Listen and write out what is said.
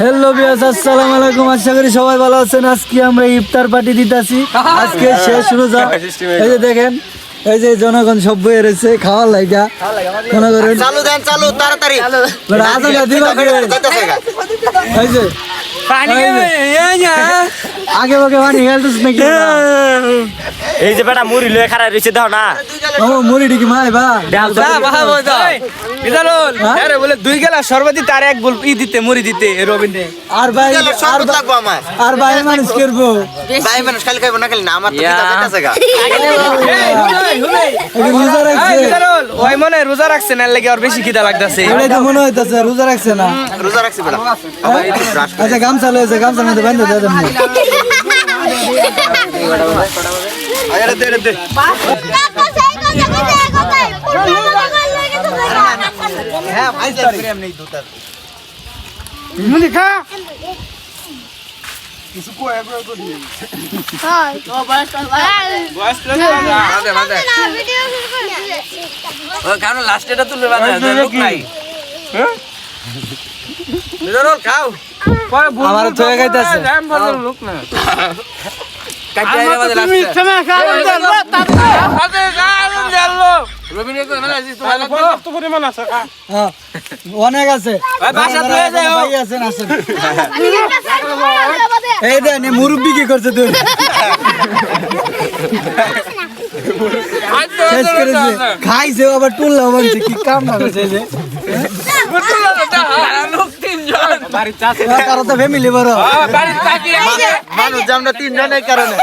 Hello viewers, আসসালামু আলাইকুম। আশা করি সবাই ভালো আছেন। আজকে আমরা ইফতার পার্টি দিতেছি। আজকে শেষ রোজা। এই যে দেখেন, এই যে জনগণ সব বয়ে রয়েছে খাওয়ার লাইগা। মনে করেন চালু দেন, চালু তাড়াতাড়ি আজানা দিবা এই যে আগে ভাগে পানি হেলতেছ নাকি? এই যে বেটা মুড়ি লয়ে খাড়া রইছে দাও না ও মুড়ি ডিকি মাই বা আরে বলে 2 গেলা সর্বদি তার এক বল ই দিতে মুড়ি দিতে রবিনে আর ভাই শরবত লাগবো আমার আর ভাই মানুষ করবো ভাই মানুষ খালি খাইবো না খালি না আমার তো খিদা পেটাছে গা রোজা রাখছে। ওই মনে রোজা রাখছে না লাগে আর বেশি খিদা লাগতাছে এটাই তো মনে হইতাছে রোজা রাখছে না। রোজা রাখছি বেটা আচ্ছা গামছা লয়েছে, গামছার মধ্যে বান্ধে দেয় দেন। আরে দে দে হ্যাঁ ভাই প্রেম নেই দুটার লাস্টেটা তুলবে লোক নাই খাও আমার তো হয়ে গাইতাছে লোক না হ্যাঁ, অনেক আছে ভাই আছেন আসেন। এই দেন মুরব্বি কি করছে তুই শেষ করেছে খাইছে আবার টুললা বলছে কি কাম না করছে যে তারা তো ফ্যামিলি বড় মানুষ যে আমরা 3 জনের কারণে